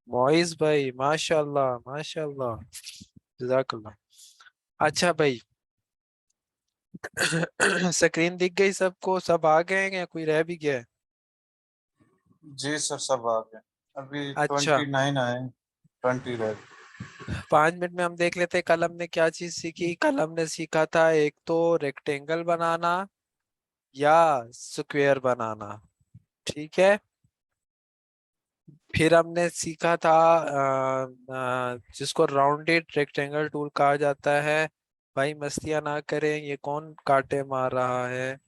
मोइज भाई, माशाल्लाह माशाल्लाह, जजाकल्लाह। अच्छा भाई, स्क्रीन दिख गई सबको? सब आ गए हैं या कोई रह भी गया है? जी सर, सब आ गए। अभी अच्छा, 29 आए, 20 रह गए। 5 मिनट में हम देख लेते हैं कल हमने क्या चीज सीखी। कल हमने सीखा था एक तो रेक्टेंगल बनाना या स्क्वेयर बनाना, ठीक है। फिर हमने सीखा था जिसको राउंडेड रेक्टेंगल टूल कहा जाता है। भाई मस्तियां ना करें, ये कौन कांटे मार रहा है?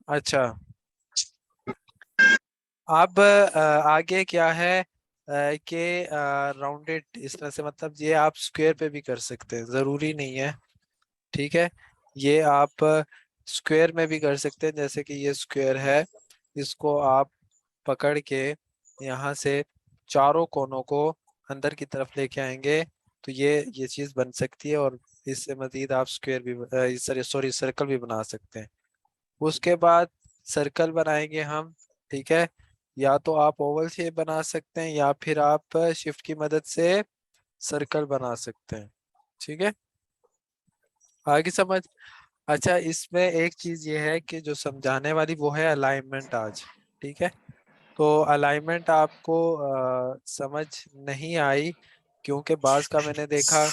अच्छा, अब आगे क्या है कि राउंडेड इस तरह से, मतलब ये आप स्क्वायर पे भी कर सकते हैं, जरूरी नहीं है, ठीक है। ये आप स्क्वायर में भी कर सकते हैं, जैसे कि ये स्क्वायर है, इसको आप पकड़ के यहाँ से चारों कोनों को अंदर की तरफ लेके आएंगे तो ये चीज बन सकती है। और इससे मजीद आप स्क्वायर भी सॉरी सर्कल भी बना सकते हैं। उसके बाद सर्कल बनाएंगे हम, ठीक है। या तो आप ओवल शेप बना सकते हैं या फिर आप शिफ्ट की मदद से सर्कल बना सकते हैं, ठीक है। आगे समझ? अच्छा, इसमें एक चीज ये है कि जो समझाने वाली वो है अलाइनमेंट आज, ठीक है। तो अलाइनमेंट आपको समझ नहीं आई क्योंकि बाज का मैंने देखा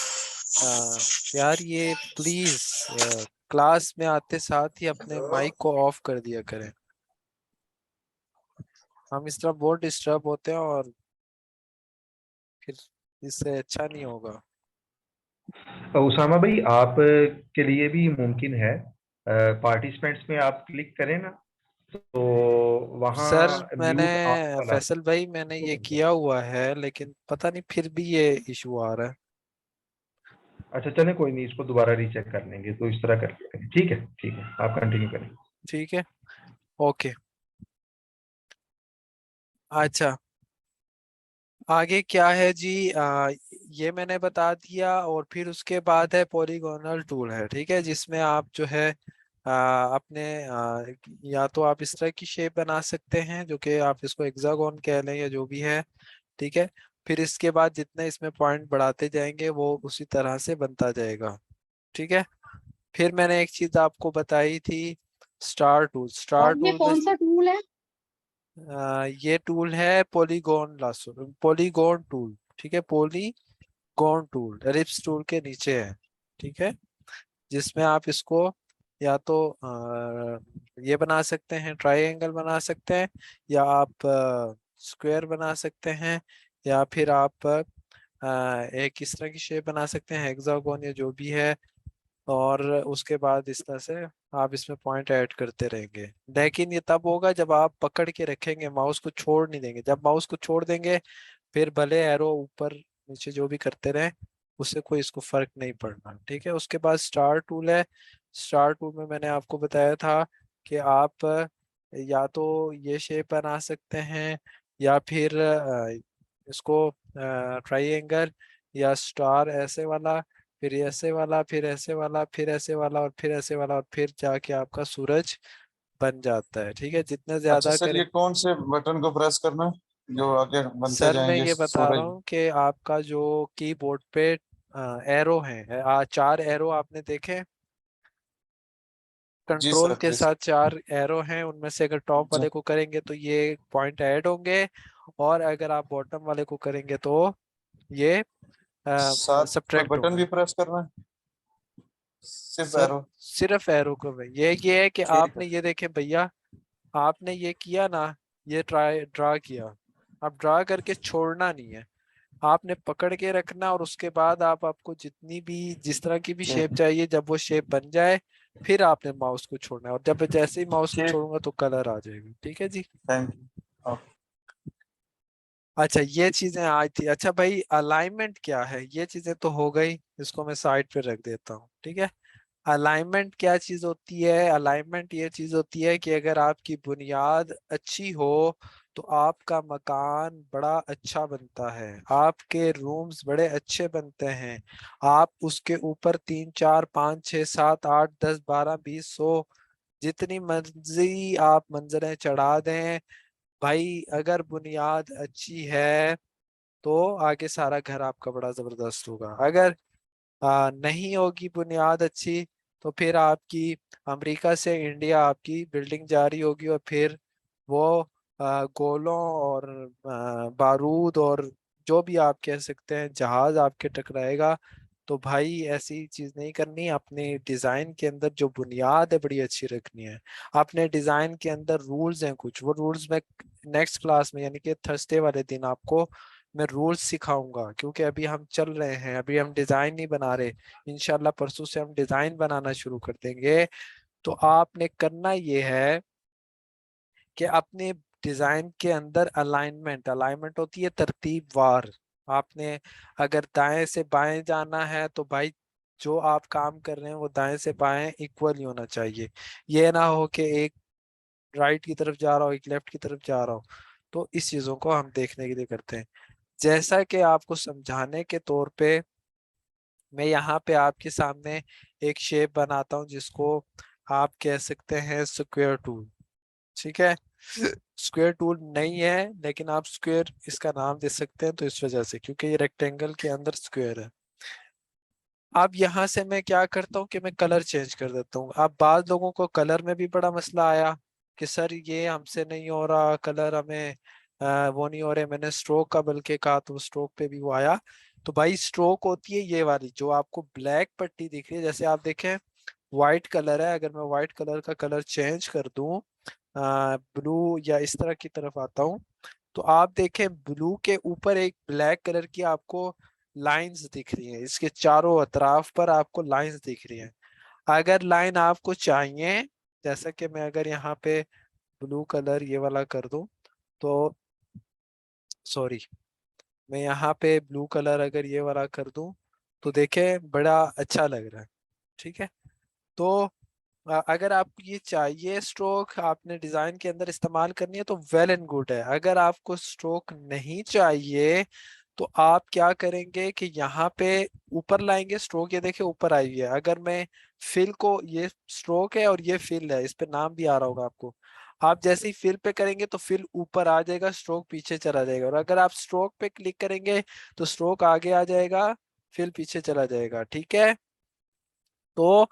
यार, ये प्लीज क्लास में आते साथ ही अपने माइक को ऑफ कर दिया करें। हम इस तरह बहुत डिस्टर्ब होते हैं और फिर इससे अच्छा नहीं होगा। उसामा भाई, आप के लिए भी मुमकिन है। पार्टिसिपेंट्स में आप क्लिक करें ना, तो सर वहाँ मैंने, म्यूट ऑन वाला। फैसल भाई मैंने ये किया हुआ है लेकिन पता नहीं फिर भी ये इशू आ रहा है। अच्छा चले, कोई नहीं, इसको दोबारा रीचेक कर लेंगे, तो इस तरह कर लेते हैं। ठीक है, ठीक है, आप कंटिन्यू करें। ठीक है, ओके। अच्छा, आगे क्या है जी? ये मैंने बता दिया। और फिर उसके बाद है पॉलीगोनल टूल है, ठीक है, जिसमें आप जो है अपने या तो आप इस तरह की शेप बना सकते हैं जो कि आप इसको हेक्सागोन कह लें या जो भी है, ठीक है। फिर इसके बाद जितने इसमें पॉइंट बढ़ाते जाएंगे वो उसी तरह से बनता जाएगा, ठीक है। फिर मैंने एक चीज आपको बताई थी, स्टार टूल। स्टार और ये टूल में कौन सा टूल है? ये टूल है पॉलीगॉन लासो, पॉलीगॉन टूल, ठीक है। पॉलीगॉन टूल एलिप्स टूल के नीचे है, ठीक है। जिसमें आप इसको या तो ये बना सकते हैं, ट्रायंगल बना सकते हैं, या आप स्क्वायर बना सकते हैं, या फिर आप एक इस तरह की शेप बना सकते हैं, हेक्सागोन या जो भी है। और उसके बाद इस तरह से आप इसमें पॉइंट ऐड करते रहेंगे। लेकिन ये तब होगा जब आप पकड़ के रखेंगे, माउस को छोड़ नहीं देंगे। जब माउस को छोड़ देंगे फिर भले एरो ऊपर नीचे जो भी करते रहें, उससे कोई इसको फर्क नहीं पड़ना, ठीक है। उसके बाद स्टार टूल है। स्टार टूल में मैंने आपको बताया था कि आप या तो ये शेप बना सकते हैं या फिर इसको ट्राइएंगल या स्टार ऐसे वाला, फिर ऐसे वाला, फिर ऐसे वाला, फिर ऐसे वाला, और फिर ऐसे वाला, और फिर जाके आपका सूरज बन जाता है, ठीक है। जितने अच्छा ज्यादा सर, करें। ये कौन से बटन को प्रेस करना है जो आगे बनते सर मैं जाएंगे ये बता रहा सूरज? हूँ कि आपका जो कीबोर्ड पे एरो है, 4 एरो आपने देखे, जी कंट्रोल सर, के जी साथ सर। 4 एरो हैं, उनमें से अगर टॉप जी। वाले को करेंगे तो ये पॉइंट ऐड होंगे, और अगर आप बॉटम वाले को करेंगे तो ये साथ में सब्ट्रैक्ट बटन होंगे। भी प्रेस करना है, सिर्फ सर एरो? सिर्फ एरो को भाई, ये है कि ठीक है। आपने ये देखे भैया, आपने ये किया ना, ये ट्राई ड्रा किया, आप ड्रा करके छोड़ना नहीं है, आपने पकड़ के रखना। और उसके बाद आप आपको जितनी भी जिस तरह की भी ठीक शेप है। चाहिए, जब वो शेप बन जाए फिर आपने माउस को छोड़ना है, और जब जैसे ही माउस को ठीक। छोड़ूंगा तो कलर आ जाएगा, ठीक है जी। Thank you. अच्छा, ये चीजें आई थी। अच्छा भाई, अलाइनमेंट क्या है? ये चीजें तो हो गई, इसको मैं साइड पे रख देता हूँ, ठीक है। अलाइनमेंट क्या चीज होती है? अलाइनमेंट ये चीज होती है कि अगर आपकी बुनियाद अच्छी हो तो आपका मकान बड़ा अच्छा बनता है, आपके रूम्स बड़े अच्छे बनते हैं। आप उसके ऊपर 3 4 5 6 7 8 10 12 20 100 जितनी मर्जी आप मंजरें चढ़ा दें भाई, अगर बुनियाद अच्छी है तो आगे सारा घर आपका बड़ा जबरदस्त होगा। अगर नहीं होगी बुनियाद अच्छी, तो फिर आपकी अमेरिका से इंडिया आपकी बिल्डिंग जारी होगी, और फिर वो गोलों और बारूद और जो भी आप कह सकते हैं जहाज आपके टकराएगा। तो भाई ऐसी चीज नहीं करनी, अपने डिजाइन के अंदर जो बुनियाद है बड़ी अच्छी रखनी है। अपने डिजाइन के अंदर रूल्स हैं कुछ, वो रूल्स मैं नेक्स्ट क्लास में यानी कि थर्सडे वाले दिन आपको मैं रूल्स सिखाऊंगा, क्योंकि अभी हम चल रहे हैं, अभी हम डिजाइन नहीं बना रहे। इंशाल्लाह परसों से हम डिजाइन बनाना शुरू कर देंगे। तो आपने करना ये है कि अपने डिजाइन के अंदर अलाइनमेंट, अलाइनमेंट होती है तरतीब वार। आपने अगर दाएं से बाएं जाना है तो भाई जो आप काम कर रहे हैं वो दाएं से बाएं इक्वल ही होना चाहिए। ये ना हो कि एक राइट की तरफ जा रहा हो एक लेफ्ट की तरफ जा रहा हो। तो इस चीजों को हम देखने के लिए करते हैं। जैसा कि आपको समझाने के तौर पे मैं यहाँ पे आपके सामने एक शेप बनाता हूँ जिसको आप कह सकते हैं स्क्वायर टूल। ठीक है, स्क्वायर टूल नहीं है लेकिन आप स्क्वायर इसका नाम दे सकते हैं, तो इस वजह से क्योंकि ये रेक्टेंगल के अंदर स्क्वायर है। अब यहाँ से मैं क्या करता हूँ कि मैं कलर चेंज कर देता हूँ। अब बाद लोगों को कलर में भी बड़ा मसला आया कि सर ये हमसे नहीं हो रहा कलर, हमें वो नहीं हो रहे। मैंने स्ट्रोक का बल्कि कहा तो स्ट्रोक पे भी वो आया। तो भाई स्ट्रोक होती है ये वाली जो आपको ब्लैक पट्टी दिख रही है। जैसे आप देखें व्हाइट कलर है, अगर मैं व्हाइट कलर का कलर चेंज कर दूं ब्लू या इस तरह की तरफ आता हूँ, तो आप देखें ब्लू के ऊपर एक ब्लैक कलर की आपको लाइंस दिख रही हैं, इसके चारों अतराफ पर आपको लाइंस दिख रही हैं। अगर लाइन आपको चाहिए, जैसा कि मैं अगर यहाँ पे ब्लू कलर ये वाला कर दूं, तो सॉरी, मैं यहाँ पे ब्लू कलर अगर ये वाला कर दूं तो देखें बड़ा अच्छा लग रहा है। ठीक है, तो अगर आप ये चाहिए स्ट्रोक आपने डिजाइन के अंदर इस्तेमाल करनी है तो वेल एंड गुड है। अगर आपको स्ट्रोक नहीं चाहिए तो आप क्या करेंगे कि यहाँ पे ऊपर लाएंगे स्ट्रोक, ये देखिए ऊपर आई हुई है। अगर मैं फिल को, ये स्ट्रोक है और ये फिल है, इस पे नाम भी आ रहा होगा आपको। आप जैसे ही फिल पे करेंगे तो फिल ऊपर आ जाएगा, स्ट्रोक पीछे चला जाएगा। और अगर आप स्ट्रोक पे क्लिक करेंगे तो स्ट्रोक आगे आ जाएगा, फिल पीछे चला जाएगा। ठीक है, तो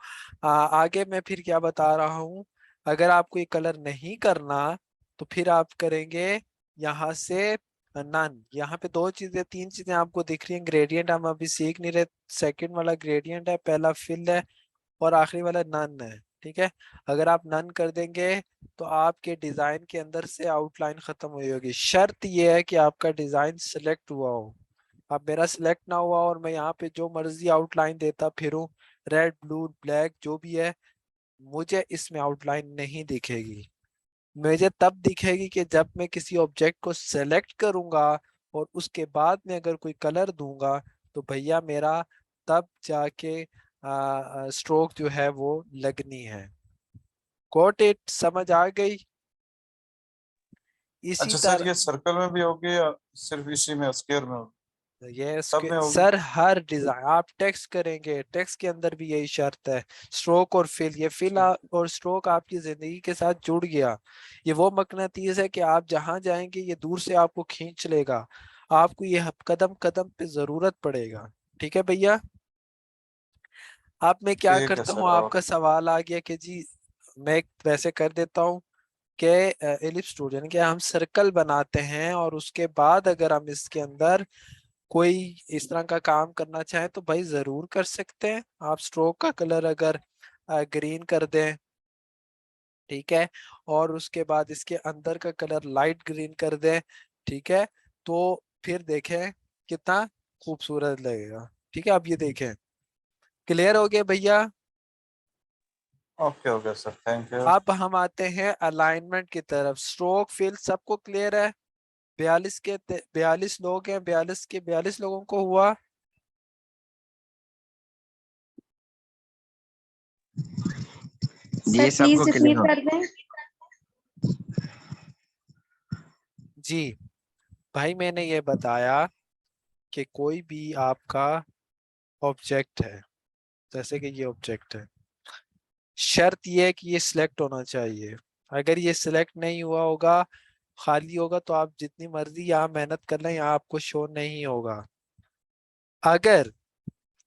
आगे मैं फिर क्या बता रहा हूँ। अगर आपको ये कलर नहीं करना तो फिर आप करेंगे यहाँ से नन। यहाँ पे दो चीजें तीन चीजें आपको दिख रही हैं, ग्रेडियंट हम अभी सीख नहीं रहे। सेकंड वाला ग्रेडियंट है, पहला फिल है, और आखिरी वाला नन है। ठीक है, अगर आप नन कर देंगे तो आपके डिजाइन के अंदर से आउटलाइन खत्म हुई होगी। शर्त यह है कि आपका डिजाइन सिलेक्ट हुआ हो। अब मेरा सिलेक्ट ना हुआ और मैं यहाँ पे जो मर्जी आउटलाइन देता फिरूं, रेड ब्लू ब्लैक जो भी है, मुझे इसमें आउटलाइन नहीं दिखेगी। मुझे तब दिखेगी कि जब मैं किसी ऑब्जेक्ट को सेलेक्ट करूंगा और उसके बाद में अगर कोई कलर दूंगा तो भैया मेरा तब जाके स्ट्रोक जो है वो लगनी है। गॉट इट, समझ आ गई? इसी अच्छा सर, तरह ये सर्कल में भी होगी या सिर्फ इसी में स्क्वायर में होगी? ये सब में होगी? सर हर डिजाइन आप टेक्स्ट करेंगे, टेक्स्ट के अंदर भी यही शर्त है। स्ट्रोक और फिल, ये फिल और स्ट्रोक आपकी जिंदगी के साथ जुड़ गया। ये वो मकनातीस है कि आप जहां जाएंगे ये दूर से आपको खींच लेगा। आपको ये कदम कदम पे जरूरत पड़ेगा। ठीक है भैया। अब मैं क्या ठीक है करता हूँ, सर। आपका सवाल आ गया कि जी मैं वैसे कर देता हूँ कि एलिप्स टूल यानी कि हम सर्कल बनाते हैं, और उसके बाद अगर हम इसके अंदर कोई इस तरह का काम करना चाहे तो भाई जरूर कर सकते हैं। आप स्ट्रोक का कलर अगर ग्रीन कर दें, ठीक है, और उसके बाद इसके अंदर का कलर लाइट ग्रीन कर दें, ठीक है, तो फिर देखें कितना खूबसूरत लगेगा। ठीक है, अब ये देखें, क्लियर हो गया भैया। Okay okay sir, thank you. अब हम आते हैं अलाइनमेंट की तरफ। स्ट्रोक फील सबको क्लियर है? 42 लोग हैं, 42 के 42 लोगों को हुआ। सर ये प्लीज सबको क्लियर रिपीट हो कर दें। जी भाई, मैंने ये बताया कि कोई भी आपका ऑब्जेक्ट है, जैसे कि ये ऑब्जेक्ट है, शर्त ये है कि ये सिलेक्ट होना चाहिए। अगर ये सिलेक्ट नहीं हुआ होगा, खाली होगा, तो आप जितनी मर्जी यहाँ मेहनत कर लें, यहाँ आपको शो नहीं होगा। अगर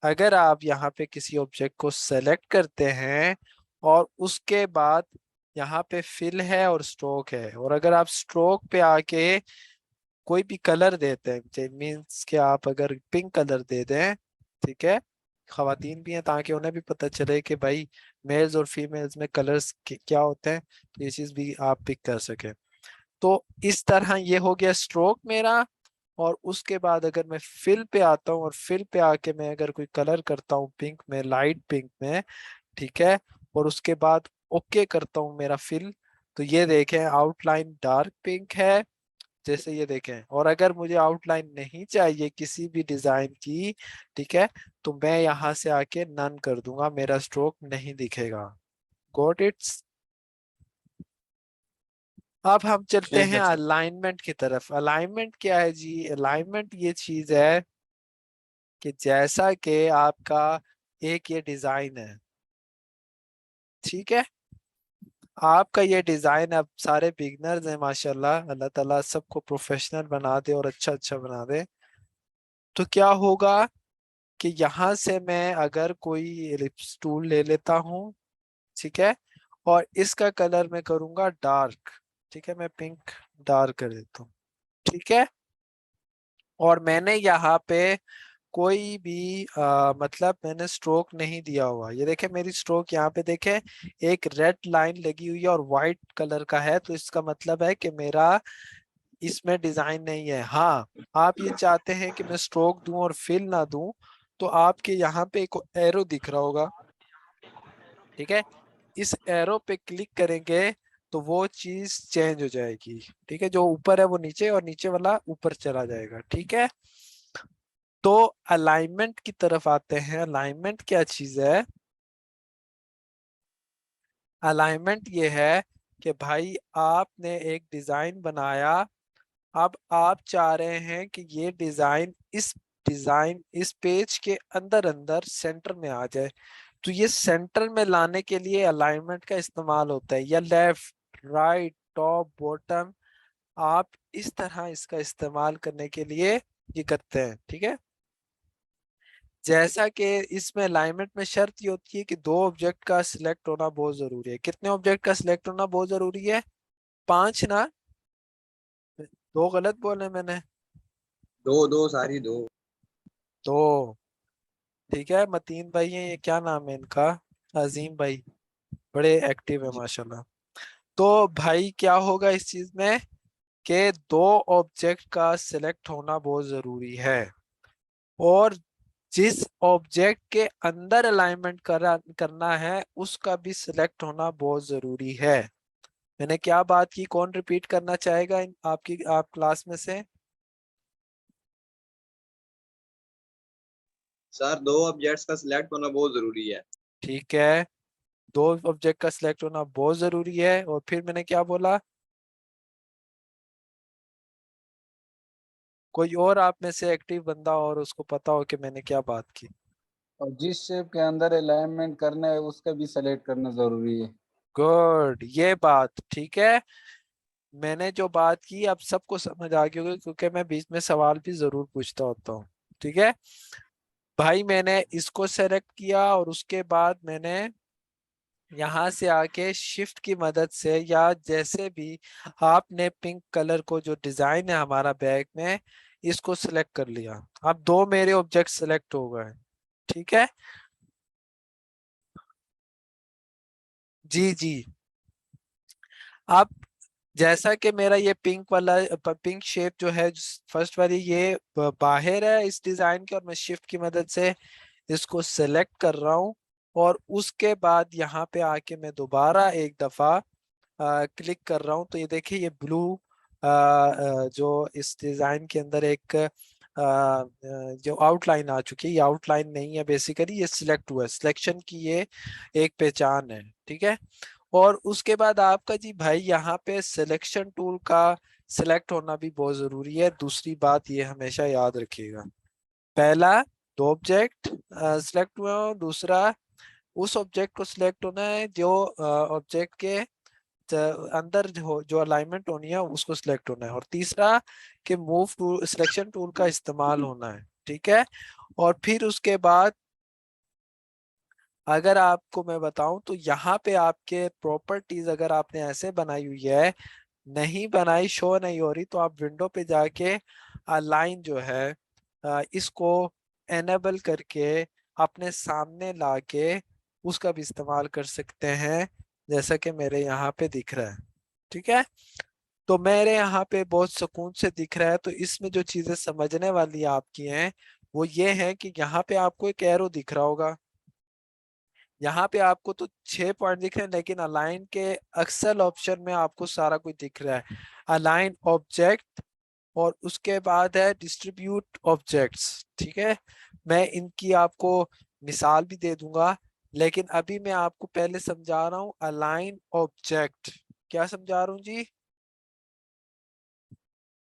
अगर आप यहाँ पे किसी ऑब्जेक्ट को सेलेक्ट करते हैं और उसके बाद यहाँ पे फिल है और स्ट्रोक है, और अगर आप स्ट्रोक पे आके कोई भी कलर देते हैं, मीन्स कि आप अगर पिंक कलर दे दें, ठीक है, खवातीन भी हैं ताकि उन्हें भी पता चले कि भाई मेल्स और फीमेल्स में कलर्स क्या होते हैं, तो ये चीज भी आप पिक कर सके। तो इस तरह ये हो गया स्ट्रोक मेरा। और उसके बाद अगर मैं फिल पे आता हूँ और फिल पे आके मैं अगर कोई कलर करता हूँ पिंक में, लाइट पिंक में, ठीक है, और उसके बाद ओके करता हूँ मेरा फिल, तो ये देखें आउटलाइन डार्क पिंक है, जैसे ये देखें। और अगर मुझे आउटलाइन नहीं चाहिए किसी भी डिजाइन की, ठीक है, तो मैं यहाँ से आके नन कर दूंगा, मेरा स्ट्रोक नहीं दिखेगा। Got its. अब हम चलते ठीक हैं है सर। अलाइनमेंट की तरफ। अलाइनमेंट क्या है जी? अलाइनमेंट ये चीज है कि जैसा कि आपका एक ये डिजाइन है, ठीक है, आपका ये डिजाइन, अब सारे बिगनर्स हैं माशाल्लाह, अल्लाह ताला सबको प्रोफेशनल बना दे और अच्छा अच्छा बना दे। तो क्या होगा कि यहाँ से मैं अगर कोई एलिप्स टूल ले लेता हूँ, ठीक है, और इसका कलर मैं करूंगा डार्क, ठीक है, मैं पिंक डार्क कर देता हूँ, ठीक है, और मैंने यहाँ पे कोई भी मतलब मैंने स्ट्रोक नहीं दिया हुआ। ये देखे मेरी स्ट्रोक यहाँ पे देखे, एक रेड लाइन लगी हुई है और वाइट कलर का है, तो इसका मतलब है कि मेरा इसमें डिजाइन नहीं है। हाँ, आप ये चाहते हैं कि मैं स्ट्रोक दूं और फिल ना दूं, तो आपके यहाँ पे एक एरो दिख रहा होगा, ठीक है, इस एरो पे क्लिक करेंगे तो वो चीज चेंज हो जाएगी, ठीक है, जो ऊपर है वो नीचे और नीचे वाला ऊपर चला जाएगा, ठीक है। तो अलाइनमेंट की तरफ आते हैं। अलाइनमेंट क्या चीज है? अलाइनमेंट ये है कि भाई आपने एक डिजाइन बनाया, अब आप चाह रहे हैं कि ये डिजाइन इस पेज के अंदर अंदर सेंटर में आ जाए। तो ये सेंटर में लाने के लिए अलाइनमेंट का इस्तेमाल होता है, या लेफ्ट राइट टॉप बॉटम, आप इस तरह इसका इस्तेमाल करने के लिए ये करते हैं, ठीक है। जैसा कि इसमें अलाइनमेंट में शर्त ये होती है कि दो ऑब्जेक्ट का सिलेक्ट होना बहुत जरूरी है। कितने ऑब्जेक्ट का सिलेक्ट होना बहुत जरूरी है? पांच ना? दो गलत बोले मैंने? दो दो सारी दो। दो, ठीक है। मतीन भाई हैं, ये क्या नाम है इनका? अजीम भाई, बड़े एक्टिव है जी। माशाल्लाह। तो भाई क्या होगा इस चीज में कि दो ऑब्जेक्ट का सिलेक्ट होना बहुत जरूरी है, और जिस ऑब्जेक्ट के अंदर अलाइनमेंट करना है उसका भी सिलेक्ट होना बहुत जरूरी है। मैंने क्या बात की? कौन रिपीट करना चाहेगा आपकी आप क्लास में से? सर दो ऑब्जेक्ट्स का सिलेक्ट होना बहुत जरूरी है। ठीक है, दो ऑब्जेक्ट का सिलेक्ट होना बहुत जरूरी है, और फिर मैंने क्या बोला? कोई और आप में से एक्टिव बंदा और उसको पता हो कि मैंने क्या बात की? और जिस शेप के अंदर अलाइनमेंट करना है उसका भी सेलेक्ट करना जरूरी है। गुड, ये बात ठीक है। मैंने जो बात की अब सबको समझ आ गई होगी, क्योंकि मैं बीच में सवाल भी जरूर पूछता होता हूँ, ठीक है। भाई मैंने इसको सेलेक्ट किया और उसके बाद मैंने यहाँ से आके शिफ्ट की मदद से, या जैसे भी आपने पिंक कलर को, जो डिजाइन है हमारा बैग में, इसको सिलेक्ट कर लिया। अब दो मेरे ऑब्जेक्ट सिलेक्ट हो गए, ठीक है। जी जी। अब जैसा कि मेरा ये पिंक वाला पिंक शेप जो है, फर्स्ट वाली, ये बाहर है इस डिजाइन के, और मैं शिफ्ट की मदद से इसको सेलेक्ट कर रहा हूँ, और उसके बाद यहाँ पे आके मैं दोबारा एक दफा क्लिक कर रहा हूँ, तो ये देखिए ये ब्लू जो इस डिजाइन के अंदर एक जो आउटलाइन आ चुकी है, ये आउटलाइन नहीं है बेसिकली, ये सिलेक्ट हुआ है, सिलेक्शन की ये एक पहचान है, ठीक है। और उसके बाद आपका जी भाई यहाँ पे सिलेक्शन टूल का सिलेक्ट होना भी बहुत जरूरी है। दूसरी बात ये हमेशा याद रखिएगा, पहला दो ऑब्जेक्ट सिलेक्ट हुए हो, दूसरा उस ऑब्जेक्ट को सिलेक्ट होना है जो ऑब्जेक्ट के अंदर जो अलाइनमेंट होनी है उसको सिलेक्ट होना है, और तीसरा कि मूव टूल सिलेक्शन टूल का इस्तेमाल होना है। ठीक है, और फिर उसके बाद अगर आपको मैं बताऊं तो यहाँ पे आपके प्रॉपर्टीज अगर आपने ऐसे बनाई हुई है, नहीं बनाई, शो नहीं हो रही, तो आप विंडो पे जाके अलाइन जो है इसको एनेबल करके अपने सामने लाके उसका भी इस्तेमाल कर सकते हैं, जैसा कि मेरे यहाँ पे दिख रहा है। ठीक है, तो मेरे यहाँ पे बहुत सुकून से दिख रहा है। तो इसमें जो चीजें समझने वाली आपकी हैं वो ये है कि यहाँ पे आपको एक एरो दिख रहा होगा, यहाँ पे आपको तो 6 पॉइंट दिख रहे हैं, लेकिन अलाइन के अक्सर ऑप्शन में आपको सारा कुछ दिख रहा है। अलाइन ऑब्जेक्ट और उसके बाद है डिस्ट्रीब्यूट ऑब्जेक्ट्स। ठीक है, मैं इनकी आपको मिसाल भी दे दूंगा, लेकिन अभी मैं आपको पहले समझा रहा हूँ अलाइन ऑब्जेक्ट। क्या समझा रहा हूँ जी?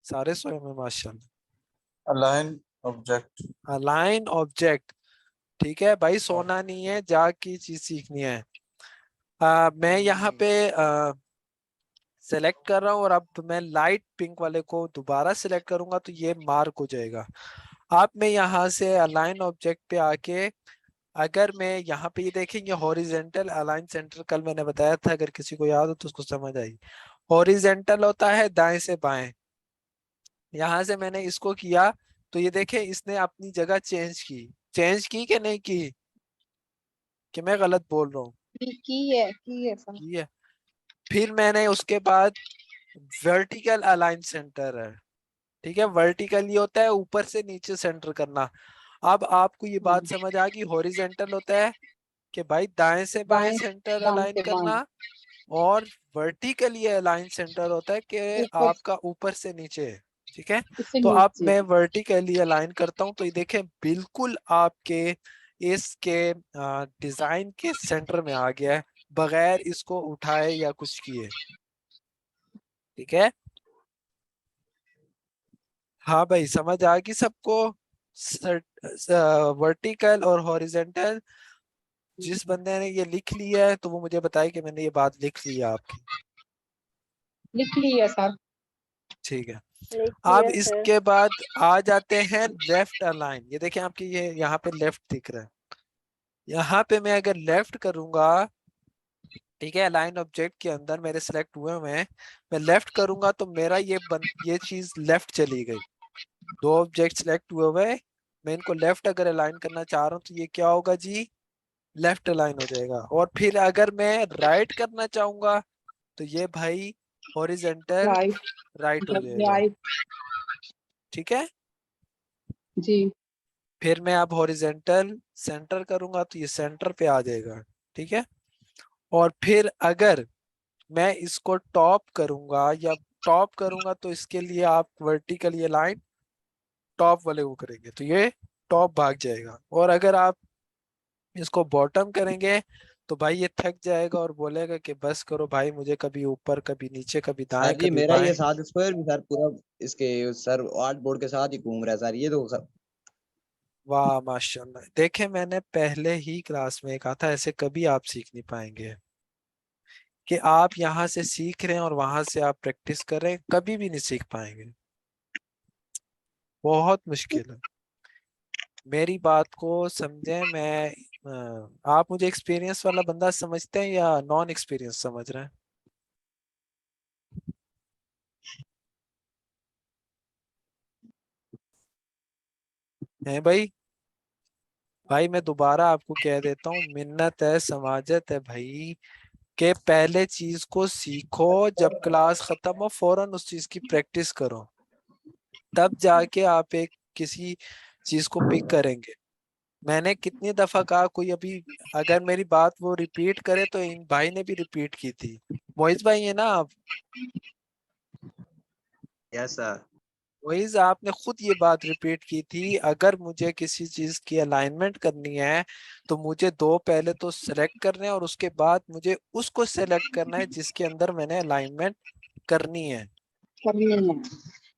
सारे सोए में माशाल्लाह। Align object. अलाइन ऑब्जेक्ट, ठीक है भाई, सोना नहीं है, जाके चीज सीखनी है। मैं यहाँ पे सेलेक्ट कर रहा हूँ, और अब मैं लाइट पिंक वाले को दोबारा सिलेक्ट करूंगा तो ये मार्क हो जाएगा। अब मैं यहाँ से अलाइन ऑब्जेक्ट पे आके अगर मैं यहाँ पे ये देखेंगे हॉरिजेंटल अलाइन सेंटर, कल मैंने बताया था, अगर किसी को याद हो तो उसको समझ आई। हॉरिजेंटल होता है दाएं से बाएं, यहाँ से मैंने इसको किया तो ये देखे इसने अपनी जगह चेंज की कि नहीं की, कि मैं गलत बोल रहा हूँ? की है सर। की है। फिर मैंने उसके बाद वर्टिकल अलाइन सेंटर है। ठीक है, वर्टिकल ये होता है ऊपर से नीचे सेंटर करना। अब आपको ये बात समझ आ गई, हॉरिजेंटल होता है कि भाई दाएं से बाएं दाएं सेंटर दाएं अलाइन से बाएं करना, और वर्टिकल ये अलाइन सेंटर होता है कि ऊपर आपका ऊपर से नीचे। ठीक है, से तो अब नीचे। मैं वर्टिकली अलाइन करता हूं तो ये देखें बिल्कुल आपके इसके डिजाइन के सेंटर में आ गया है, बगैर इसको उठाए या कुछ किए। ठीक है, हाँ भाई समझ आ गई सबको? वर्टिकल और हॉरिजेंटल, जिस बंदे ने ये लिख लिया है तो वो मुझे बताए कि मैंने ये बात लिख ली है आपकी। लिख लिया सर। ठीक है, अब लिखिए सर। इसके बाद आ जाते हैं लेफ्ट अलाइन। ये देखें आपकी ये यहाँ पे लेफ्ट दिख रहा है, यहाँ पे मैं अगर लेफ्ट करूंगा, ठीक है, अलाइन ऑब्जेक्ट के अंदर मेरे सिलेक्ट हुए हुए हैं, मैं लेफ्ट करूंगा तो मेरा ये चीज लेफ्ट चली गई। दो ऑब्जेक्ट सिलेक्ट हुए हुए हैं, मैं इनको लेफ्ट अगर अलाइन करना चाह रहा हूँ तो ये क्या होगा जी? लेफ्ट अलाइन हो जाएगा। और फिर अगर मैं राइट करना चाहूंगा तो ये भाई हॉरिजेंटल राइट। राइट हो जाएगा। राइट। ठीक है, जी। फिर मैं अब हॉरिजेंटल सेंटर करूंगा तो ये सेंटर पे आ जाएगा। ठीक है, और फिर अगर मैं इसको टॉप करूंगा या टॉप करूंगा तो इसके लिए आप वर्टिकल ये लाइन टॉप वाले को करेंगे तो ये टॉप भाग जाएगा, और अगर आप इसको बॉटम करेंगे तो भाई ये थक जाएगा और बोलेगा कि बस करो भाई, मुझे कभी ऊपर कभी नीचे कभी दाएं सर जी कभी मेरा बाएं। ये सात स्क्वायर भी सर पूरा इसके सर आर्ट बोर्ड के साथ ही घूम रहा है सर, ये तो सर। वाह माशाल्लाह, देखे मैंने पहले ही क्लास में कहा था ऐसे कभी आप सीख नहीं पाएंगे, कि आप यहाँ से सीख रहे हैं और वहां से आप प्रैक्टिस कर रहे हैं, कभी भी नहीं सीख पाएंगे, बहुत मुश्किल है। मेरी बात को समझें, मैं आप मुझे एक्सपीरियंस वाला बंदा समझते हैं या नॉन एक्सपीरियंस समझ रहे हैं? हैं भाई? भाई मैं दोबारा आपको कह देता हूँ, मिन्नत है समाजत है भाई, के पहले चीज को सीखो, जब क्लास खत्म हो फौरन उस चीज की प्रैक्टिस करो, तब जाके आप एक किसी चीज को पिक करेंगे। मैंने कितनी दफा कहा, कोई अभी अगर मेरी बात वो रिपीट करे तो इन भाई ने भी रिपीट की थी, मोइज भाई है ना आप? Yes sir. मोइज आपने खुद ये बात रिपीट की थी, अगर मुझे किसी चीज की अलाइनमेंट करनी है तो मुझे दो पहले तो सेलेक्ट करने हैं और उसके बाद मुझे उसको सेलेक्ट करना है जिसके अंदर मैंने अलाइनमेंट करनी है। करनी है।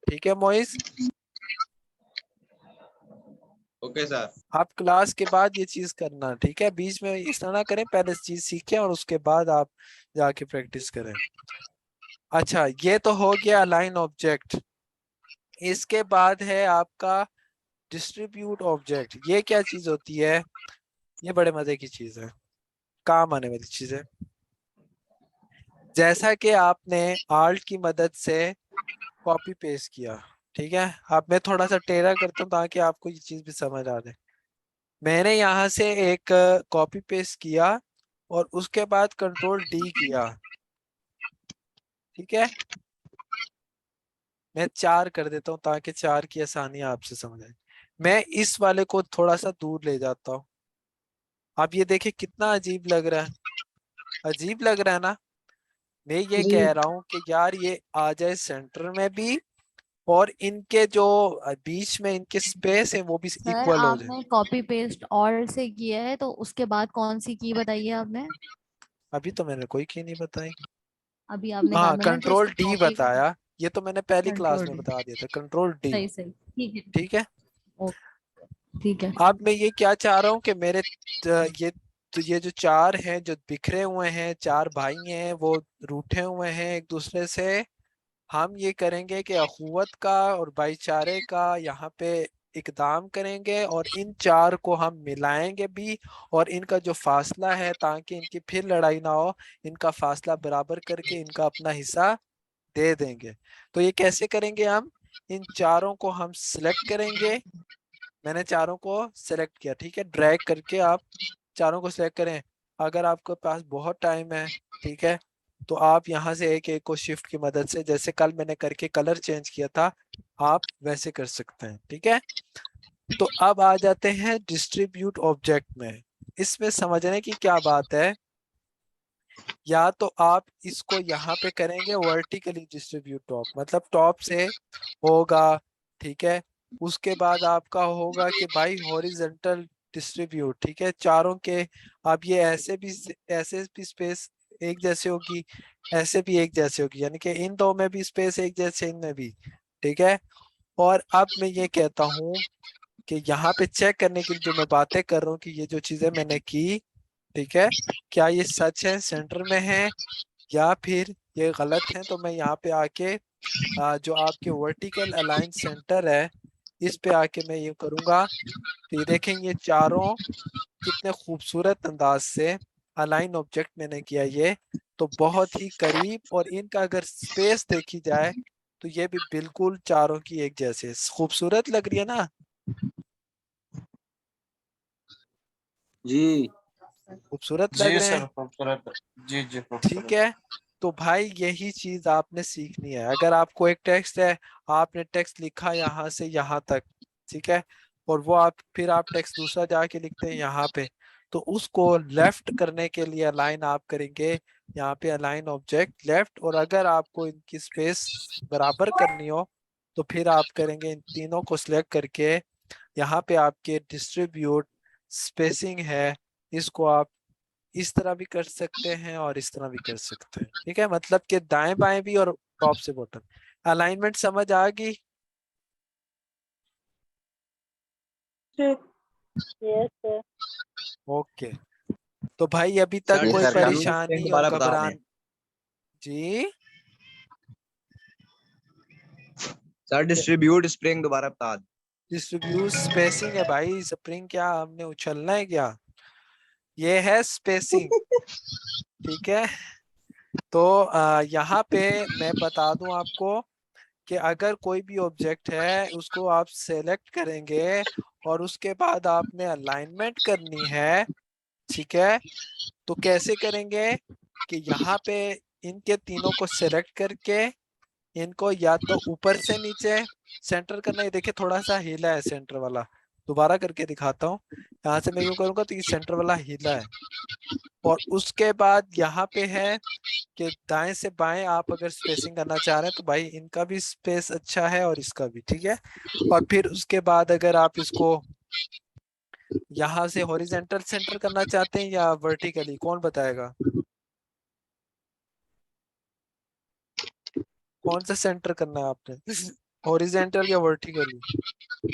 ठीक है मोइस, ओके सर। आप क्लास के बाद ये चीज करना, ठीक है? बीच में इस तरह ना करें, पहले चीज सीखें और उसके बाद आप जाके प्रैक्टिस करें। अच्छा, ये तो हो गया अलाइन ऑब्जेक्ट। इसके बाद है आपका डिस्ट्रीब्यूट ऑब्जेक्ट। ये क्या चीज होती है? ये बड़े मजे की चीज है, काम आने वाली चीज है। जैसा कि आपने आल्ट की मदद से कॉपी पेस्ट किया, ठीक है? अब मैं थोड़ा सा टेढ़ा करता हूँ ताकि आपको ये चीज भी समझ आ जाए। मैंने यहाँ से एक कॉपी पेस्ट किया और उसके बाद कंट्रोल डी किया, ठीक है? मैं 4 कर देता हूँ ताकि 4 की आसानी आपसे समझ आए। मैं इस वाले को थोड़ा सा दूर ले जाता हूँ। आप ये देखिए कितना अजीब लग रहा है, अजीब लग रहा है ना? मैं ये जी कह रहा हूँ कि यार ये आ जाए सेंटर में भी, और इनके जो बीच में इनके स्पेस है वो भी सर इक्वल हो जाए। आपने कॉपी पेस्ट ऑल से किया है, तो उसके बाद कौन सी की बताई है आपने? अभी तो मैंने कोई की नहीं बताई। अभी आपने कहा हाँ, था ना कि कंट्रोल उसको डी कॉपी। बताया, ये तो मैंने पहली क्लास कंट्रोल में डी। बता दिया था, कंट्रोल डी। सही सही, ठीक है। ठीक है। ओके, ठीक है। अब मैं ये क्या चाह रहा हूँ कि मेरे ये तो ये जो 4 हैं जो बिखरे हुए हैं, 4 भाई हैं वो रूठे हुए हैं एक दूसरे से, हम ये करेंगे कि अखुवत का और भाईचारे का यहाँ पे इकदाम करेंगे और इन 4 को हम मिलाएंगे भी, और इनका जो फासला है ताकि इनकी फिर लड़ाई ना हो, इनका फासला बराबर करके इनका अपना हिस्सा दे देंगे। तो ये कैसे करेंगे हम? इन चारों को हम सिलेक्ट करेंगे। मैंने चारों को सिलेक्ट किया, ठीक है? ड्रैग करके आप चारों को सिलेक्ट करें। अगर आपके पास बहुत टाइम है, ठीक है, तो आप यहाँ से एक एक को शिफ्ट की मदद से, जैसे कल मैंने करके कलर चेंज किया था, आप वैसे कर सकते हैं, ठीक है? तो अब आ जाते हैं डिस्ट्रीब्यूट ऑब्जेक्ट में। इसमें समझने की क्या बात है, या तो आप इसको यहाँ पे करेंगे वर्टिकली डिस्ट्रीब्यूट टॉप, मतलब टॉप से होगा, ठीक है? उसके बाद आपका होगा कि भाई हॉरिजेंटल डिस्ट्रीब्यूट, ठीक है, चारों के। अब ये ऐसे भी स्पेस एक जैसे होगी, ऐसे भी एक जैसे होगी, यानी कि इन दो में भी स्पेस एक जैसे, इनमें भी, ठीक है? और अब मैं ये कहता हूँ कि यहाँ पे चेक करने के लिए जो मैं बातें कर रहा हूँ कि ये जो चीजें मैंने की, ठीक है, क्या ये सच है, सेंटर में है, या फिर ये गलत है? तो मैं यहाँ पे आके जो आपके वर्टिकल अलाइन सेंटर है, इस पे आके मैं ये करूंगा। तो ये देखें, ये चारों कितने खूबसूरत अंदाज से अलाइन ऑब्जेक्ट मैंने किया ये, तो बहुत ही करीब। और इनका अगर स्पेस देखी जाए तो ये भी बिल्कुल चारों की एक जैसे खूबसूरत लग रही है ना? जी खूबसूरत लग जी रहे सर हैं, खूबसूरत। जी जी ठीक खूबसूरत। है? तो भाई यही चीज आपने सीखनी है। अगर आपको एक टेक्स्ट है, आपने टेक्स्ट लिखा यहाँ से यहाँ तक, ठीक है, और वो आप टेक्स्ट दूसरा जाके लिखते हैं यहाँ पे, तो उसको लेफ्ट करने के लिए अलाइन आप करेंगे यहाँ पे अलाइन ऑब्जेक्ट लेफ्ट। और अगर आपको इनकी स्पेस बराबर करनी हो तो फिर आप करेंगे इन तीनों को सिलेक्ट करके, यहाँ पे आपके डिस्ट्रीब्यूट स्पेसिंग है, इसको आप इस तरह भी कर सकते हैं और इस तरह भी कर सकते हैं, ठीक है? मतलब कि दाएं बाएं भी और टॉप से बॉटम। अलाइनमेंट समझ आ गई? Yes sir. ओके। तो भाई अभी तक सर कोई सर स्प्रिंग परेशानी और दोबारा बता दें। घबरान? जी, सर डिस्ट्रीब्यूट स्प्रिंग दोबारा बता दें। डिस्ट्रीब्यूट स्पेसिंग है भाई, स्प्रिंग क्या हमने उछलना है क्या? ये है स्पेसिंग, ठीक है? तो यहाँ पे मैं बता दूं आपको कि अगर कोई भी ऑब्जेक्ट है उसको आप सेलेक्ट करेंगे और उसके बाद आपने अलाइनमेंट करनी है, ठीक है, तो कैसे करेंगे कि यहाँ पे इनके तीनों को सेलेक्ट करके इनको या तो ऊपर से नीचे सेंटर करना है। देखिए थोड़ा सा हिला है सेंटर वाला, दोबारा करके दिखाता हूँ। यहाँ से मैं यूं करूंगा तो ये सेंटर वाला हिला है। और उसके बाद यहाँ पे है कि दाएं से बाएं आप अगर स्पेसिंग करना चाह रहे हैं तो भाई इनका भी स्पेस अच्छा है और इसका भी, ठीक है? और फिर उसके बाद अगर आप इसको यहाँ से हॉरिजेंटल सेंटर करना चाहते हैं या वर्टिकली, कौन बताएगा? कौन सा सेंटर करना है आपने, हॉरिजेंटल या वर्टिकली?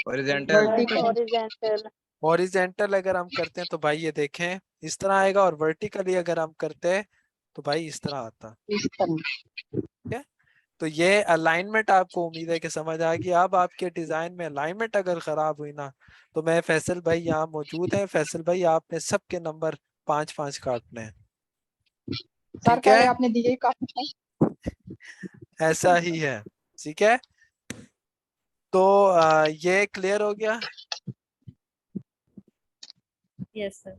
हॉरिजेंटल। हॉरिजेंटल। हॉरिजेंटल अगर हम करते हैं तो भाई ये देखें इस तरह आएगा, और वर्टिकली अगर हम करते हैं तो भाई इस तरह आता इस तरह। है। तो ये अलाइनमेंट आपको उम्मीद है कि समझ आ गई। अब आपके डिजाइन में अलाइनमेंट अगर खराब हुई ना, तो मैं फैसल भाई यहाँ मौजूद है। फैसल भाई आपने सबके नंबर 5-5 काटने हैं, सर ठीक है? पहले आपने दिए काफी टाइम। ऐसा ही है, ठीक है? तो ये क्लियर हो गया। Yes sir.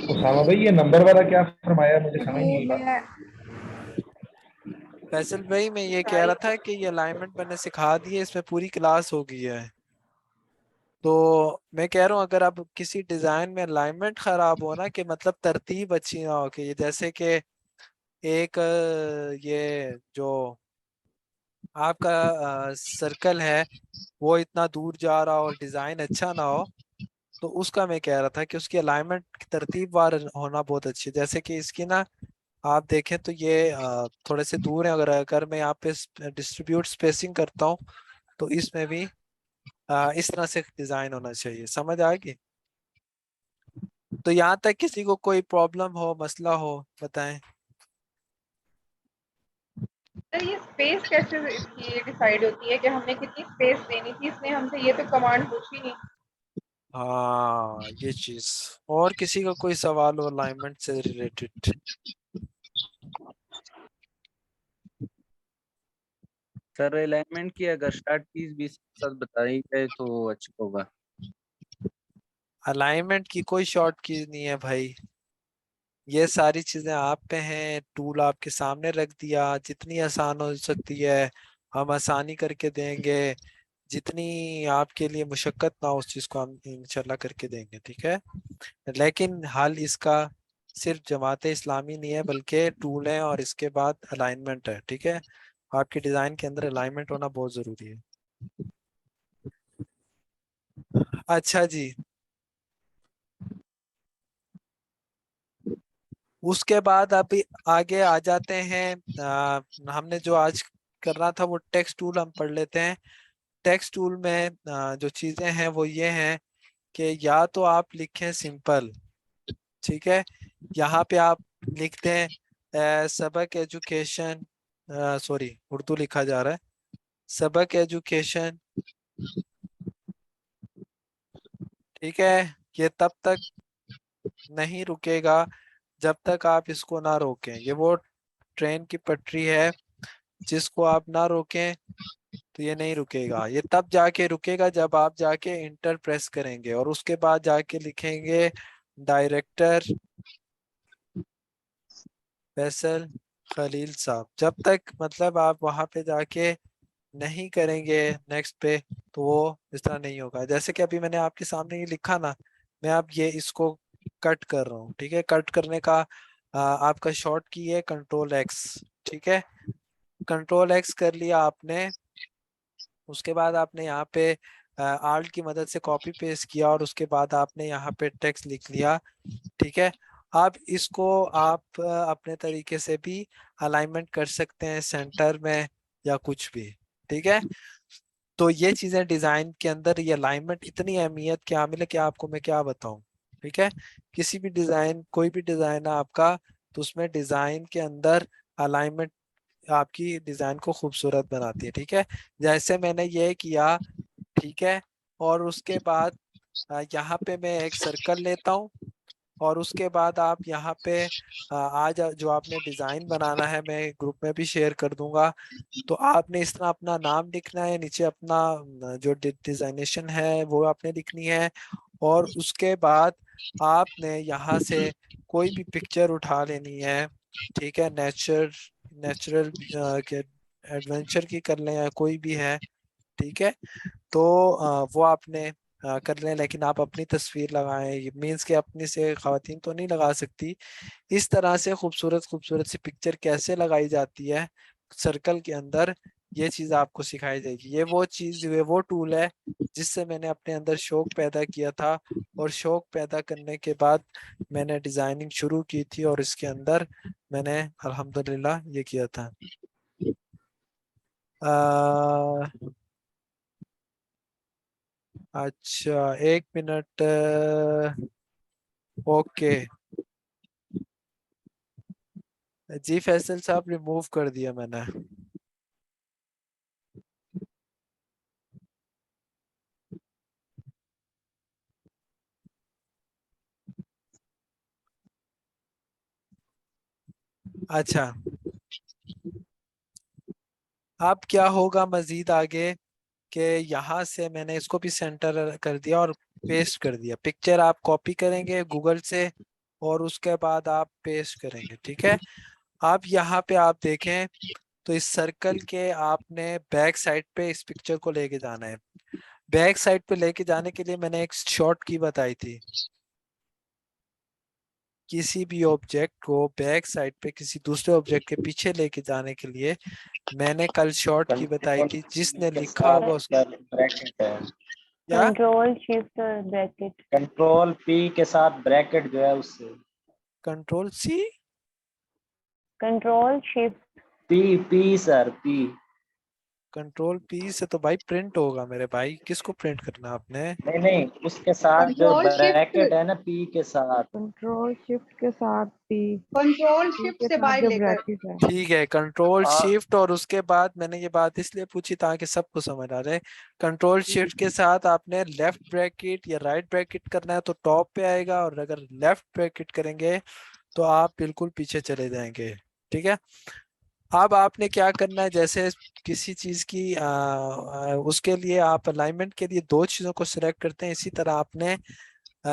उसामा भाई ये नंबर वाला क्या फरमाया, मुझे समझ नहीं वो आया। फैसल भाई मैं ये कह रहा था कि ये अलाइनमेंट मैंने सिखा दी है, इसमें पूरी क्लास हो गई है। तो मैं कह रहा हूँ अगर आप किसी डिजाइन में अलाइनमेंट खराब हो ना, कि मतलब तरतीब अच्छी ना हो, कि ये जैसे कि एक ये जो आपका सर्कल है वो इतना दूर जा रहा हो और डिजाइन अच्छा ना हो, तो उसका मैं कह रहा था कि उसकी अलाइनमेंट की तरतीबवार होना बहुत अच्छी है। जैसे कि इसकी ना आप देखें तो ये थोड़े से दूर है, अगर अगर मैं यहाँ पे डिस्ट्रीब्यूट स्पेसिंग करता हूँ तो इसमें भी इस तरह से डिजाइन होना चाहिए। समझ आ गई? तो यहाँ तक किसी को कोई प्रॉब्लम हो, मसला हो, बताएं। सर ये स्पेस कैसे इसकी डिसाइड होती है कि हमने कितनी स्पेस देनी थी, इसने हमसे ये तो कमांड पूछी नहीं। हाँ ये चीज। और किसी का कोई सवाल हो अलाइनमेंट से रिलेटेड? सर अलाइनमेंट की अगर स्टार्ट फीस भी साथ बताई जाए तो अच्छा होगा। अलाइनमेंट की कोई शॉर्ट की नहीं है भाई, ये सारी चीजें आप पे हैं। टूल आपके सामने रख दिया, जितनी आसान हो सकती है हम आसानी करके देंगे, जितनी आपके लिए मुशक्कत ना हो उस चीज को हम इंशाल्लाह करके देंगे, ठीक है? लेकिन हाल इसका सिर्फ जमात इस्लामी नहीं है, बल्कि टूल है और इसके बाद अलाइनमेंट है, ठीक है? आपके डिजाइन के अंदर अलाइनमेंट होना बहुत जरूरी है। अच्छा जी, उसके बाद अभी आगे आ जाते हैं। हमने जो आज करना था वो टेक्स्ट टूल हम पढ़ लेते हैं। टेक्स्ट टूल में जो चीजें हैं वो ये हैं कि या तो आप लिखें सिंपल, ठीक है? यहाँ पे आप लिखते हैं सबक एजुकेशन, सॉरी उर्दू लिखा जा रहा है, सबक एजुकेशन, ठीक है? ये तब तक नहीं रुकेगा जब तक आप इसको ना रोकें। ये वो ट्रेन की पटरी है, जिसको आप ना रोकें तो ये नहीं रुकेगा। ये तब जाके रुकेगा जब आप जाके इंटर प्रेस करेंगे और उसके बाद जाके लिखेंगे डायरेक्टर फैसल खलील साहब। जब तक मतलब आप वहां पे जाके नहीं करेंगे नेक्स्ट पे, तो वो इस तरह नहीं होगा। जैसे कि अभी मैंने आपके सामने ये लिखा ना, मैं अब ये इसको कट कर रहा हूँ, ठीक है? कट करने का आपका शॉर्ट की है कंट्रोल X, ठीक है? कंट्रोल X कर लिया आपने, उसके बाद आपने यहाँ पे आल्ट की मदद से कॉपी पेस्ट किया और उसके बाद आपने यहाँ पे टेक्स्ट लिख लिया, ठीक है? अब इसको आप अपने तरीके से भी अलाइनमेंट कर सकते हैं सेंटर में या कुछ भी, ठीक है? तो ये चीजें डिजाइन के अंदर, ये अलाइनमेंट इतनी अहमियत के हामिल है कि आपको मैं क्या बताऊं, ठीक है? किसी भी डिजाइन, कोई भी डिजाइन है आपका, तो उसमें डिजाइन के अंदर अलाइनमेंट आपकी डिजाइन को खूबसूरत बनाती है, ठीक है? जैसे मैंने ये किया, ठीक है? और उसके बाद यहाँ पे मैं एक सर्कल लेता हूँ और उसके बाद आप यहाँ पे आज जो आपने डिजाइन बनाना है मैं ग्रुप में भी शेयर कर दूंगा। तो आपने इस तरह अपना नाम लिखना है, नीचे अपना जो डिजाइनेशन है वो आपने लिखनी है, और उसके बाद आपने यहाँ से कोई भी पिक्चर उठा लेनी है, ठीक है? नेचुरल के एडवेंचर की कर लें या कोई भी है, ठीक है? तो वो आपने कर लें, लेकिन आप अपनी तस्वीर लगाएं। ये मीन्स के अपनी से खवातीन तो नहीं लगा सकती। इस तरह से खूबसूरत खूबसूरत सी पिक्चर कैसे लगाई जाती है सर्कल के अंदर, ये चीज आपको सिखाई जाएगी। ये वो चीज, ये वो टूल है जिससे मैंने अपने अंदर शौक पैदा किया था, और शौक पैदा करने के बाद मैंने डिजाइनिंग शुरू की थी, और इसके अंदर मैंने अल्हम्दुलिल्लाह ये किया था। अच्छा, 1 मिनट। ओके जी, फैसल साहब रिमूव कर दिया मैंने। अच्छा, अब क्या होगा मजीद आगे कि यहाँ से मैंने इसको भी सेंटर कर दिया और पेस्ट कर दिया। पिक्चर आप कॉपी करेंगे गूगल से और उसके बाद आप पेस्ट करेंगे, ठीक है। अब यहाँ पे आप देखें तो इस सर्कल के आपने बैक साइड पे इस पिक्चर को लेके जाना है। बैक साइड पे लेके जाने के लिए मैंने एक शॉर्ट की बताई थी। किसी भी ऑब्जेक्ट को बैक साइड पे किसी दूसरे ऑब्जेक्ट के पीछे लेके जाने के लिए मैंने कल शॉर्ट की बताई थी, जिसने लिखा होगा उसको ब्रैकेट है, क्या। Control shift bracket. Control P के साथ ब्रैकेट जो है उससे control C. Control shift P P sir P. Control P से तो भाई प्रिंट होगा मेरे भाई, किसको प्रिंट करना है आपने। नहीं नहीं, उसके साथ जो कंट्रोल शिफ्ट ब्रैकेट है ना पी के साथ, कंट्रोल शिफ्ट के साथ पी कंट्रोल पी शिफ्ट के से साथ बाहर जो लेकर। ब्रैकेट है। ठीक है, कंट्रोल हाँ। शिफ्ट और उसके बाद मैंने ये बात इसलिए पूछी ताकि सबको समझ आ जाए। कंट्रोल शिफ्ट के साथ आपने लेफ्ट ब्रैकेट या राइट ब्रैकेट करना है तो टॉप पे आएगा, और अगर लेफ्ट ब्रैकेट करेंगे तो आप बिल्कुल पीछे चले जाएंगे, ठीक है। अब आपने क्या करना है, जैसे किसी चीज की उसके लिए आप अलाइनमेंट के लिए दो चीजों को सिलेक्ट करते हैं, इसी तरह आपने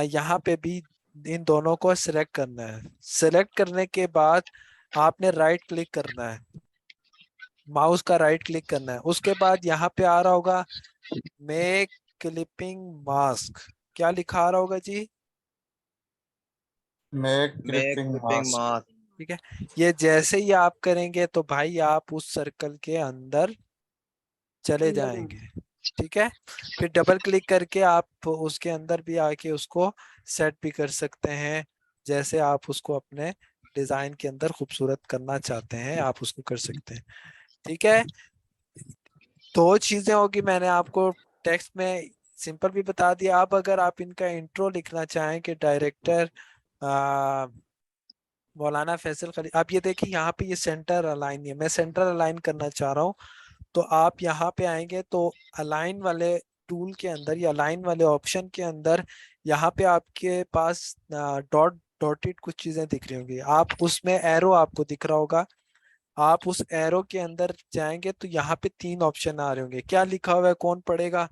यहाँ पे भी इन दोनों को सिलेक्ट करना है। सिलेक्ट करने के बाद आपने राइट क्लिक करना है, माउस का राइट क्लिक करना है। उसके बाद यहाँ पे आ रहा होगा मेक क्लिपिंग मास्क। क्या लिखा आ रहा होगा जी। Make make clipping clipping mask. Mask. ठीक है, ये जैसे ही आप करेंगे तो भाई आप उस सर्कल के अंदर चले जाएंगे, ठीक है। फिर डबल क्लिक करके आप उसके अंदर भी आके उसको सेट भी कर सकते हैं, जैसे आप उसको अपने डिजाइन के अंदर खूबसूरत करना चाहते हैं आप उसको कर सकते हैं, ठीक है। दो चीजें होगी, मैंने आपको टेक्स्ट में सिंपल भी बता दिया। अब अगर आप इनका इंट्रो लिखना चाहें कि डायरेक्टर मौलाना फैसल खली, आप ये देखिए यहाँ पे ये सेंटर अलाइन है, मैं सेंटर अलाइन करना चाह रहा हूँ। तो आप यहाँ पे आएंगे तो अलाइन वाले टूल के अंदर या अलाइन वाले ऑप्शन के अंदर यहाँ पे आपके पास डॉट डॉटेड कुछ चीजें दिख रही होंगी, आप उसमें एरो आपको दिख रहा होगा। आप उस एरो के अंदर जाएंगे तो यहाँ पे 3 ऑप्शन आ रहे होंगे। क्या लिखा हुआ है, कौन पढ़ेगा।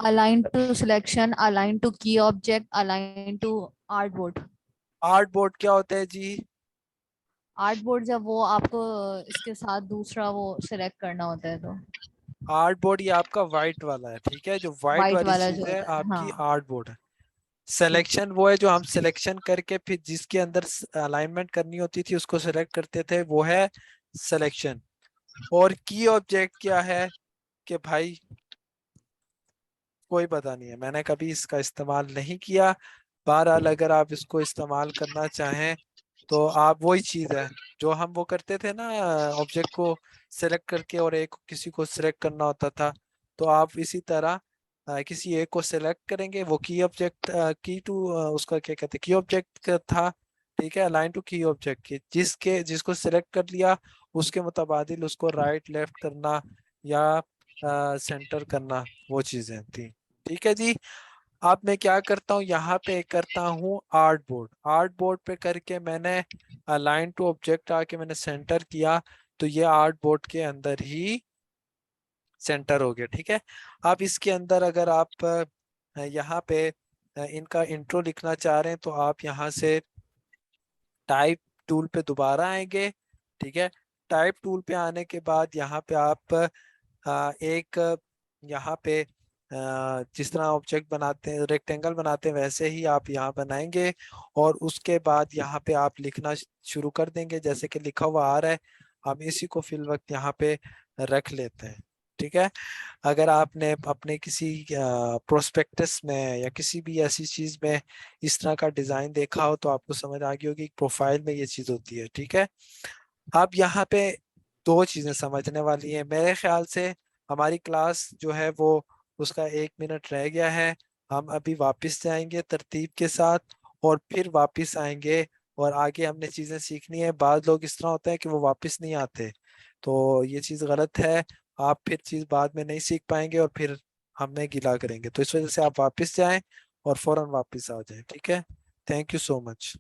Align to selection, align to key object, align to artboard. Artboard क्या होता है जी। आर्टबोर्ड जब वो आपको इसके साथ दूसरा वो सिलेक्ट करना होता है तो आर्ट बोर्ड ये आपका व्हाइट वाला है, ठीक है, जो व्हाइट वाइट वाली वाला चीज जो है होता है, आपकी हाँ आर्ट बोर्ड है। ठीक है। सिलेक्शन वो है जो हम सिलेक्शन करके फिर जिसके अंदर अलाइनमेंट करनी होती थी उसको सिलेक्ट करते थे, वो है सिलेक्शन। और की ऑब्जेक्ट क्या है कि भाई कोई पता नहीं है, मैंने कभी इसका इस्तेमाल नहीं किया। बहरहाल अगर आप इसको इस्तेमाल करना चाहें तो आप वही चीज है जो हम वो करते थे ना, ऑब्जेक्ट को सिलेक्ट करके और एक किसी को सिलेक्ट करना होता था। तो आप इसी तरह किसी एक को सिलेक्ट करेंगे, वो की ऑब्जेक्ट की टू उसका क्या कहते हैं की ऑब्जेक्ट था, ठीक है। अलाइन टू की ऑब्जेक्ट की जिसको सिलेक्ट कर लिया उसके मुताबिल उसको राइट लेफ्ट करना या सेंटर करना, वो चीजें थी, ठीक है जी। अब मैं क्या करता हूँ, यहाँ पे करता हूँ आर्ट बोर्ड। आर्ट बोर्ड पे करके मैंने अलाइन टू ऑब्जेक्ट आके मैंने सेंटर किया, तो ये आर्ट बोर्ड के अंदर ही सेंटर हो गया, ठीक है। अब इसके अंदर अगर आप यहाँ पे इनका इंट्रो लिखना चाह रहे हैं तो आप यहाँ से टाइप टूल पे दोबारा आएंगे, ठीक है। टाइप टूल पे आने के बाद यहाँ पे आप एक यहाँ पे जिस तरह ऑब्जेक्ट बनाते हैं रेक्टेंगल बनाते हैं वैसे ही आप यहाँ बनाएंगे, और उसके बाद यहाँ पे आप लिखना शुरू कर देंगे जैसे कि लिखा हुआ आ रहा है। हम इसी को फिल वक्त यहाँ पे रख लेते हैं। ठीक है, अगर आपने अपने किसी प्रोस्पेक्टस में या किसी भी ऐसी चीज में इस तरह का डिजाइन देखा हो तो आपको समझ आ गई होगी प्रोफाइल में ये चीज होती है। ठीक है, अब यहाँ पे दो चीजें समझने वाली हैं मेरे ख्याल से। हमारी क्लास जो है वो उसका 1 मिनट रह गया है। हम अभी वापस जाएंगे तरतीब के साथ और फिर वापस आएंगे और आगे हमने चीजें सीखनी है। बाद लोग इस तरह होते हैं कि वो वापस नहीं आते, तो ये चीज गलत है। आप फिर चीज बाद में नहीं सीख पाएंगे और फिर हमें गिला करेंगे। तो इस वजह से आप वापस जाएं और फौरन वापस आ जाएं। ठीक है, थैंक यू सो मच।